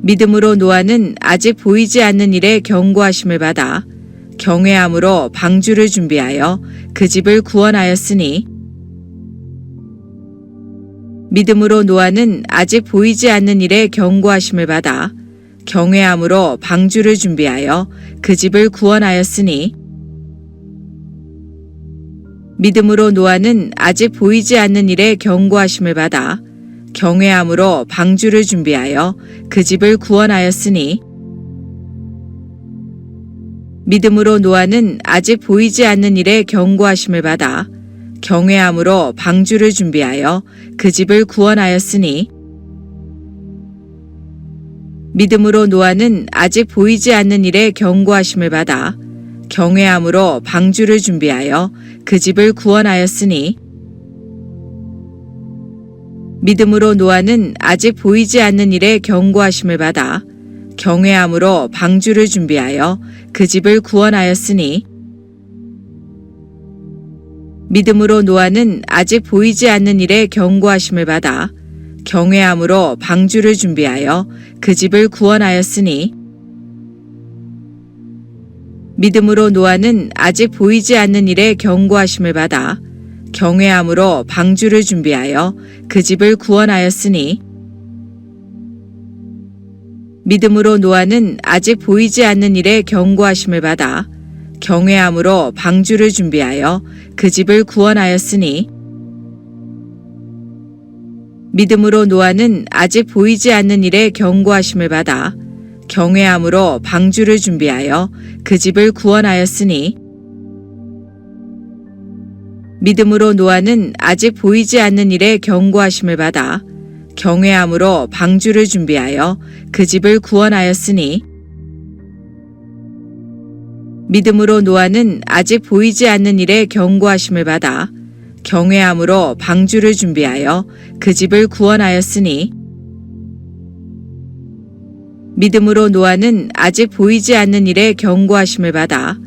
믿음으로 노아는 아직 보이지 않는 일에 경고하심을 받아 경외함으로 방주를 준비하여 그 집을 구원하였으니 믿음으로 노아는 아직 보이지 않는 일에 경고하심을 받아 경외함으로 방주를 준비하여 그 집을 구원하였으니 믿음으로 노아는 아직 보이지 않는 일에 경고하심을 받아 경외함으로 방주를 준비하여 그 집을 구원하였으니 믿음으로 노아는 아직 보이지 않는 일에 경고하심을 받아 경외함으로 방주를 준비하여 그 집을 구원하였으니 믿음으로 노아는 아직 보이지 않는 일에 경고하심을 받아 경외함으로 방주를 준비하여 그 집을 구원하였으니 믿음으로 노아는 아직 보이지 않는 일에 경고하심을 받아 경외함으로 방주를 준비하여 그 집을 구원하였으니 믿음으로 노아는 아직 보이지 않는 일에 경고하심을 받아 경외함으로 방주를 준비하여 그 집을 구원하였으니 믿음으로 노아는 아직 보이지 않는 일에 경고하심을 받아 경외함으로 방주를 준비하여 그 집을 구원하였으니 믿음으로 노아는 아직 보이지 않는 일에 경고하심을 받아 경외함으로 방주를 준비하여 그 집을 구원하였으니 믿음으로 노아는 아직 보이지 않는 일에 경고하심을 받아 경외함으로 방주를 준비하여 그 집을 구원하였으니 믿음으로 노아는 아직 보이지 않는 일에 경고하심을 받아 경외함으로 방주를 준비하여 그 집을 구원하였으니 믿음으로 노아는 아직 보이지 않는 일에 경고하심을 받아 경외함으로 방주를 준비하여 그 집을 구원하였으니 믿음으로 노아는 아직 보이지 않는 일에 경고하심을 받아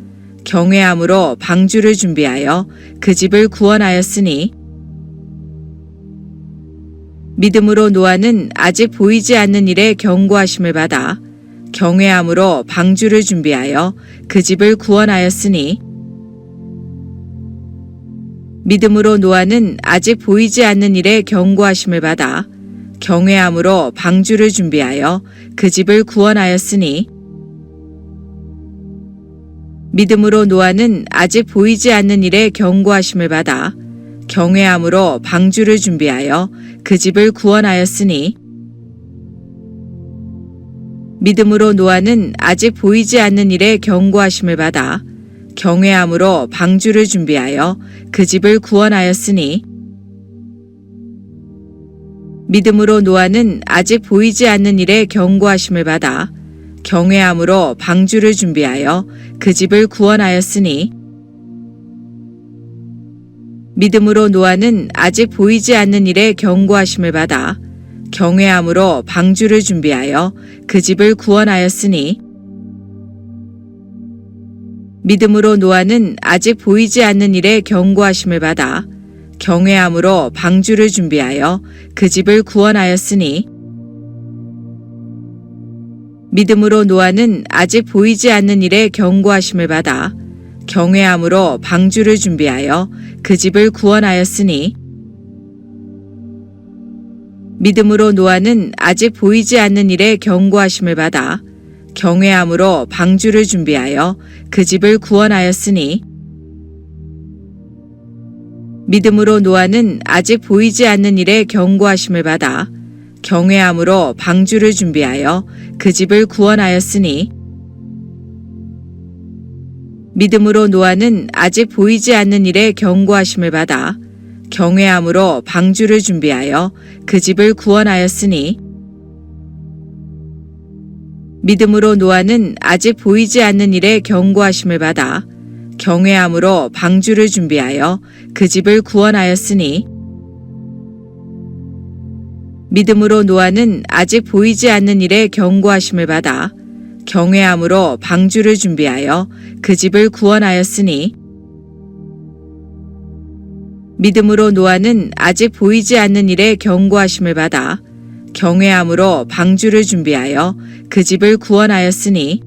경외함으로 방주를 준비하여 그 집을 구원하였으니 믿음으로 노아는 아직 보이지 않는 일에 경고하심을 받아 경외함으로 방주를 준비하여 그 집을 구원하였으니 믿음으로 노아는 아직 보이지 않는 일에 경고하심을 받아 경외함으로 방주를 준비하여 그 집을 구원하였으니 믿음으로 노아는 아직 보이지 않는 일에 경고하심을 받아 경외함으로 방주를 준비하여 그 집을 구원하였으니 믿음으로 노아는 아직 보이지 않는 일에 경고하심을 받아 경외함으로 방주를 준비하여 그 집을 구원하였으니 믿음으로 노아는 아직 보이지 않는 일에 경고하심을 받아 경외함으로 방주를 준비하여 그 집을 구원하였으니 믿음으로 노아는 아직 보이지 않는 일에 경고하심을 받아 경외함으로 방주를 준비하여 그 집을 구원하였으니 믿음으로 노아는 아직 보이지 않는 일에 경고하심을 받아 경외함으로 방주를 준비하여 그 집을 구원하였으니 믿음으로 노아는 아직 보이지 않는 일에 경고하심을 받아 경외함으로 방주를 준비하여 그 집을 구원하였으니 믿음으로 노아는 아직 보이지 않는 일에 경고하심을 받아 경외함으로 방주를 준비하여 그 집을 구원하였으니 믿음으로 노아는 아직 보이지 않는 일에 경고하심을 받아 경외함으로 방주를 준비하여 그 집을 구원하였으니 믿음으로 노아는 아직 보이지 않는 일에 경고하심을 받아 경외함으로 방주를 준비하여 그 집을 구원하였으니 믿음으로 노아는 아직 보이지 않는 일에 경고하심을 받아 경외함으로 방주를 준비하여 그 집을 구원하였으니 믿음으로 노아는 아직 보이지 않는 일에 경고하심을 받아 경외함으로 방주를 준비하여 그 집을 구원하였으니 믿음으로 노아는 아직 보이지 않는 일에 경고하심을 받아 경외함으로 방주를 준비하여 그 집을 구원하였으니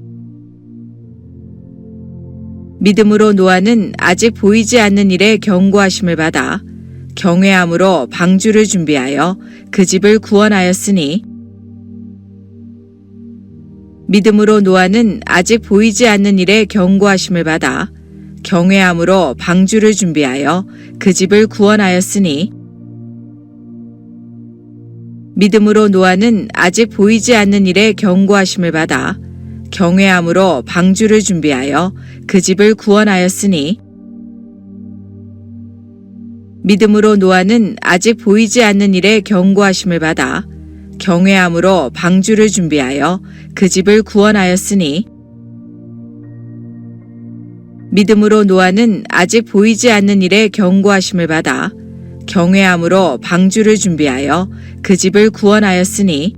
믿음으로 노아는 아직 보이지 않는 일에 경고하심을 받아 경외함으로 방주를 준비하여 그 집을 구원하였으니 믿음으로 노아는 아직 보이지 않는 일에 경고하심을 받아 경외함으로 방주를 준비하여 그 집을 구원하였으니 믿음으로 노아는 아직 보이지 않는 일에 경고하심을 받아 경외함으로 방주를 준비하여 그 집을 구원하였으니 믿음으로 노아는 아직 보이지 않는 일에 경고하심을 받아 경외함으로 방주를 준비하여 그 집을 구원하였으니 믿음으로 노아는 아직 보이지 않는 일에 경고하심을 받아 경외함으로 방주를 준비하여 그 집을 구원하였으니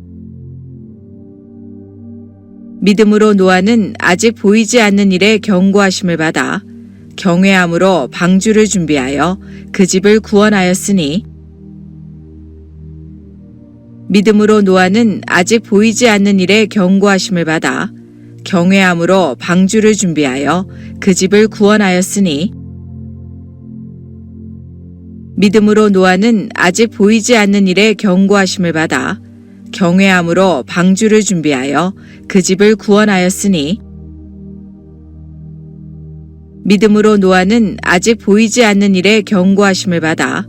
믿음으로 노아는 아직 보이지 않는 일에 경고하심을 받아 경외함으로 방주를 준비하여 그 집을 구원하였으니 믿음으로 노아는 아직 보이지 않는 일에 경고하심을 받아 경외함으로 방주를 준비하여 그 집을 구원하였으니 믿음으로 노아는 아직 보이지 않는 일에 경고하심을 받아 경외함으로 방주를 준비하여 그 집을 구원하였으니 믿음으로 노아는 아직 보이지 않는 일에 경고하심을 받아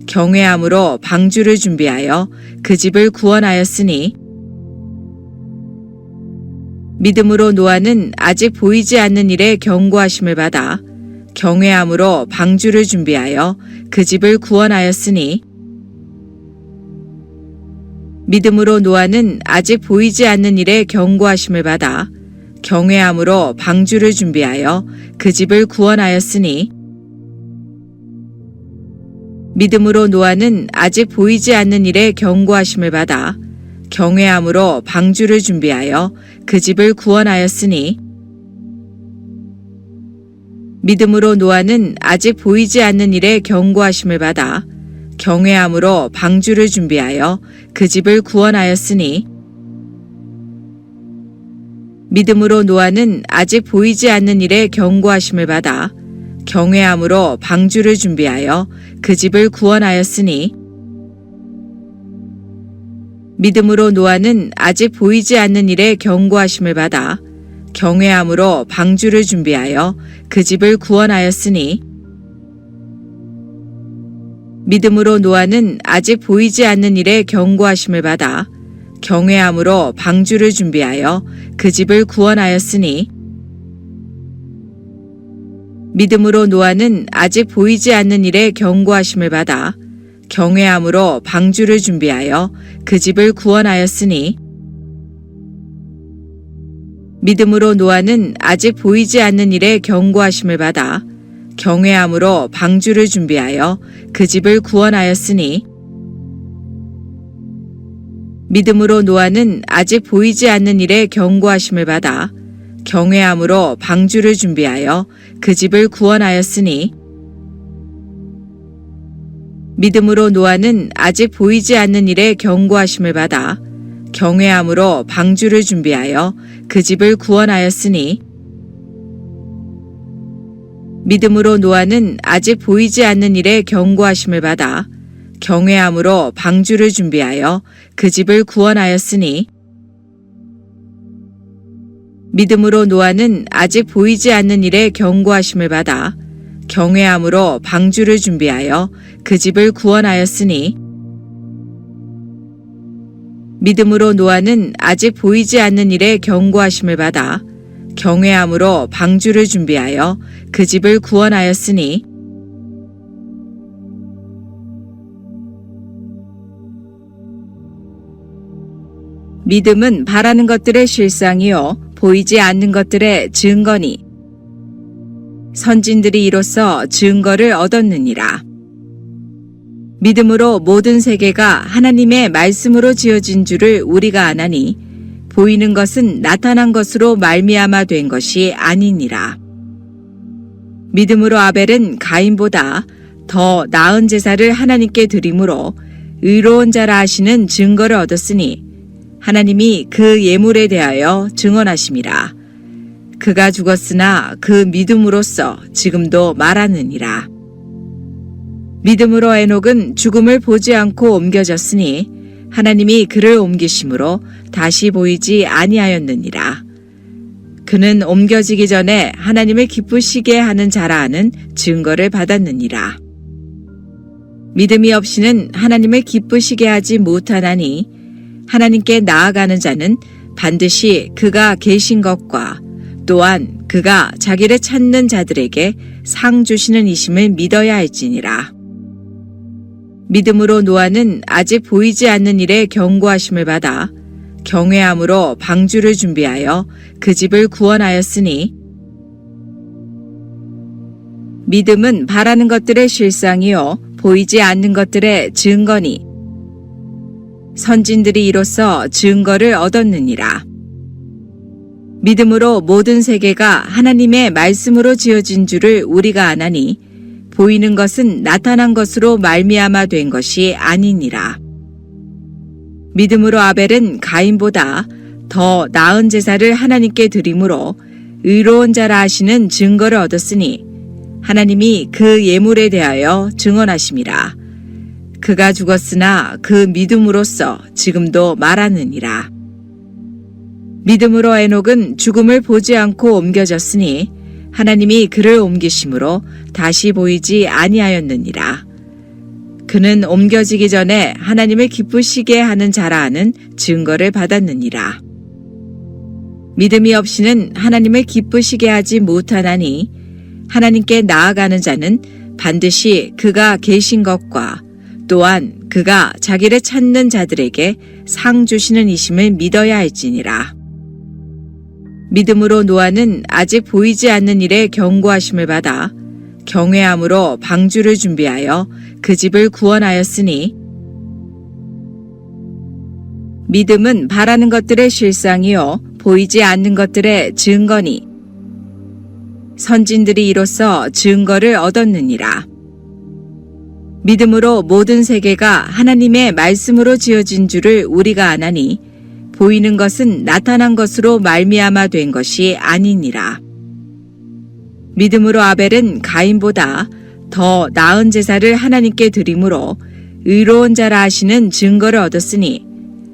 경외함으로 방주를 준비하여 그 집을 구원하였으니 믿음으로 노아는 아직 보이지 않는 일에 경고하심을 받아 경외함으로 방주를 준비하여 그 집을 구원하였으니 믿음으로 노아는 아직 보이지 않는 일에 경고하심을 받아 경외함으로 방주를 준비하여 그 집을 구원하였으니 믿음으로 노아는 아직 보이지 않는 일에 경고하심을 받아 경외함으로 방주를 준비하여 그 집을 구원하였으니 믿음으로 노아는 아직 보이지 않는 일에 경고하심을 받아 경외함으로 방주를 준비하여 그 집을 구원하였으니 믿음으로 노아는 아직 보이지 않는 일에 경고하심을 받아 경외함으로 방주를 준비하여 그 집을 구원하였으니 믿음으로 노아는 아직 보이지 않는 일에 경고하심을 받아 경외함으로 방주를 준비하여 그 집을 구원하였으니 믿음으로 노아는 아직 보이지 않는 일에 경고하심을 받아 경외함으로 방주를 준비하여 그 집을 구원하였으니 믿음으로 노아는 아직 보이지 않는 일에 경고하심을 받아 경외함으로 방주를 준비하여 그 집을 구원하였으니 믿음으로 노아는 아직 보이지 않는 일에 경고하심을 받아 경외함으로 방주를 준비하여 그 집을 구원하였으니 믿음으로 노아는 아직 보이지 않는 일에 경고하심을 받아 경외함으로 방주를 준비하여 그 집을 구원하였으니 믿음으로 노아는 아직 보이지 않는 일에 경고하심을 받아 경외함으로 방주를 준비하여 그 집을 구원하였으니 믿음으로 노아는 아직 보이지 않는 일에 경고하심을 받아 경외함으로 방주를 준비하여 그 집을 구원하였으니 믿음으로 노아는 아직 보이지 않는 일에 경고하심을 받아 경외함으로 방주를 준비하여 그 집을 구원하였으니 믿음으로 노아는 아직 보이지 않는 일에 경고하심을 받아 경외함으로 방주를 준비하여 그 집을 구원하였으니 믿음은 바라는 것들의 실상이요 보이지 않는 것들의 증거니 선진들이 이로써 증거를 얻었느니라. 믿음으로 모든 세계가 하나님의 말씀으로 지어진 줄을 우리가 아나니 보이는 것은 나타난 것으로 말미암아 된 것이 아니니라. 믿음으로 아벨은 가인보다 더 나은 제사를 하나님께 드림으로 의로운 자라 하시는 증거를 얻었으니 하나님이 그 예물에 대하여 증언하심이라. 그가 죽었으나 그 믿음으로써 지금도 말하느니라. 믿음으로 에녹은 죽음을 보지 않고 옮겨졌으니 하나님이 그를 옮기심으로 다시 보이지 아니하였느니라. 그는 옮겨지기 전에 하나님을 기쁘시게 하는 자라 하는 증거를 받았느니라. 믿음이 없이는 하나님을 기쁘시게 하지 못하나니 하나님께 나아가는 자는 반드시 그가 계신 것과 또한 그가 자기를 찾는 자들에게 상 주시는 이심을 믿어야 할지니라. 믿음으로 노아는 아직 보이지 않는 일에 경고하심을 받아 경외함으로 방주를 준비하여 그 집을 구원하였으니 믿음은 바라는 것들의 실상이요 보이지 않는 것들의 증거니 선진들이 이로써 증거를 얻었느니라. 믿음으로 모든 세계가 하나님의 말씀으로 지어진 줄을 우리가 아나니 보이는 것은 나타난 것으로 말미암아 된 것이 아니니라. 믿음으로 아벨은 가인보다 더 나은 제사를 하나님께 드림으로 의로운 자라 하시는 증거를 얻었으니 하나님이 그 예물에 대하여 증언하심이라. 그가 죽었으나 그 믿음으로써 지금도 말하느니라. 믿음으로 에녹은 죽음을 보지 않고 옮겨졌으니 하나님이 그를 옮기심으로 다시 보이지 아니하였느니라. 그는 옮겨지기 전에 하나님을 기쁘시게 하는 자라 하는 증거를 받았느니라. 믿음이 없이는 하나님을 기쁘시게 하지 못하나니 하나님께 나아가는 자는 반드시 그가 계신 것과 또한 그가 자기를 찾는 자들에게 상 주시는 이심을 믿어야 할지니라. 믿음으로 노아는 아직 보이지 않는 일에 경고하심을 받아 경외함으로 방주를 준비하여 그 집을 구원하였으니 믿음은 바라는 것들의 실상이요 보이지 않는 것들의 증거니 선진들이 이로써 증거를 얻었느니라. 믿음으로 모든 세계가 하나님의 말씀으로 지어진 줄을 우리가 아나니 보이는 것은 나타난 것으로 말미암아 된 것이 아니니라. 믿음으로 아벨은 가인보다 더 나은 제사를 하나님께 드림으로 의로운 자라 하시는 증거를 얻었으니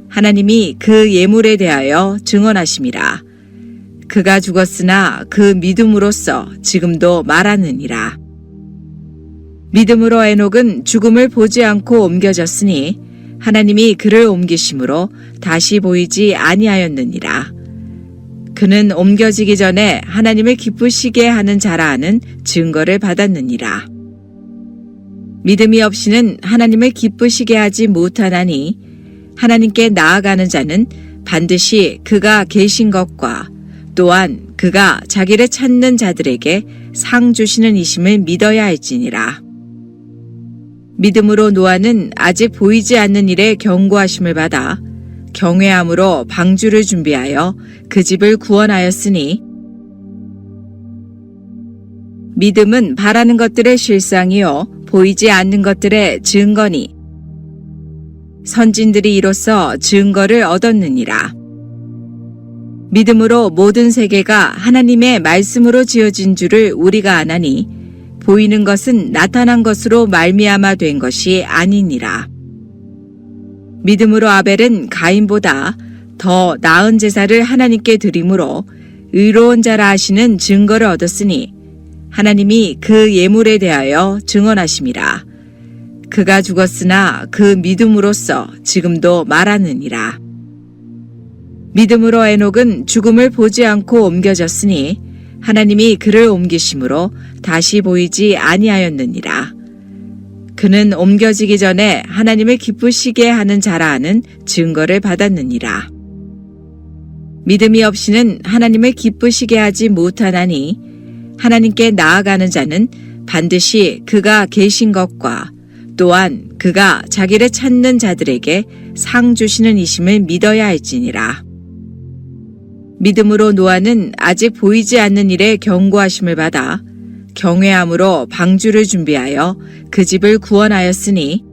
하나님이 그 예물에 대하여 증언하심이라. 그가 죽었으나 그 믿음으로써 지금도 말하느니라. 믿음으로 에녹은 죽음을 보지 않고 옮겨졌으니 하나님이 그를 옮기심으로 다시 보이지 아니하였느니라. 그는 옮겨지기 전에 하나님을 기쁘시게 하는 자라 하는 증거를 받았느니라. 믿음이 없이는 하나님을 기쁘시게 하지 못하나니 하나님께 나아가는 자는 반드시 그가 계신 것과 또한 그가 자기를 찾는 자들에게 상 주시는 이심을 믿어야 할지니라. 믿음으로 노아는 아직 보이지 않는 일에 경고하심을 받아 경외함으로 방주를 준비하여 그 집을 구원하였으니 믿음은 바라는 것들의 실상이요 보이지 않는 것들의 증거니 선진들이 이로써 증거를 얻었느니라. 믿음으로 모든 세계가 하나님의 말씀으로 지어진 줄을 우리가 아나니 보이는 것은 나타난 것으로 말미암아 된 것이 아니니라. 믿음으로 아벨은 가인보다 더 나은 제사를 하나님께 드림으로 의로운 자라 하시는 증거를 얻었으니 하나님이 그 예물에 대하여 증언하심이라. 그가 죽었으나 그 믿음으로써 지금도 말하느니라. 믿음으로 에녹은 죽음을 보지 않고 옮겨졌으니 하나님이 그를 옮기심으로 다시 보이지 아니하였느니라. 그는 옮겨지기 전에 하나님을 기쁘시게 하는 자라 하는 증거를 받았느니라. 믿음이 없이는 하나님을 기쁘시게 하지 못하나니 하나님께 나아가는 자는 반드시 그가 계신 것과 또한 그가 자기를 찾는 자들에게 상 주시는 이심을 믿어야 할지니라. 믿음으로 노아는 아직 보이지 않는 일에 경고하심을 받아 경외함으로 방주를 준비하여 그 집을 구원하였으니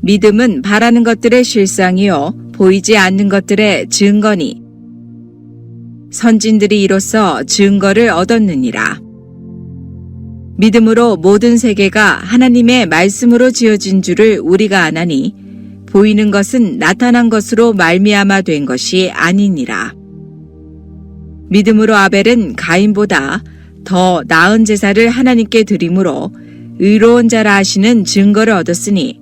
믿음은 바라는 것들의 실상이요 보이지 않는 것들의 증거니 선진들이 이로써 증거를 얻었느니라. 믿음으로 모든 세계가 하나님의 말씀으로 지어진 줄을 우리가 아나니 보이는 것은 나타난 것으로 말미암아 된 것이 아니니라. 믿음으로 아벨은 가인보다 더 나은 제사를 하나님께 드림으로 의로운 자라 하시는 증거를 얻었으니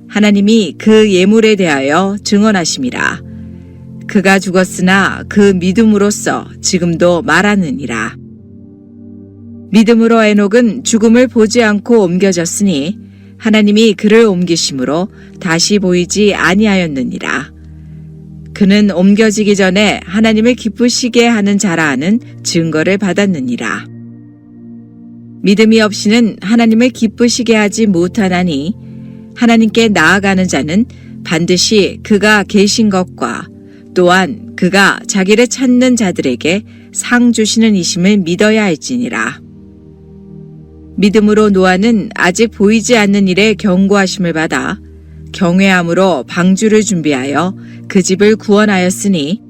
하나님이 그 예물에 대하여 증언하심이라. 그가 죽었으나 그 믿음으로써 지금도 말하느니라. 믿음으로 에녹은 죽음을 보지 않고 옮겨졌으니 하나님이 그를 옮기심으로 다시 보이지 아니하였느니라. 그는 옮겨지기 전에 하나님을 기쁘시게 하는 자라 하는 증거를 받았느니라. 믿음이 없이는 하나님을 기쁘시게 하지 못하나니 하나님께 나아가는 자는 반드시 그가 계신 것과 또한 그가 자기를 찾는 자들에게 상 주시는 이심을 믿어야 할지니라. 믿음으로 노아는 아직 보이지 않는 일에 경고하심을 받아 경외함으로 방주를 준비하여 그 집을 구원하였으니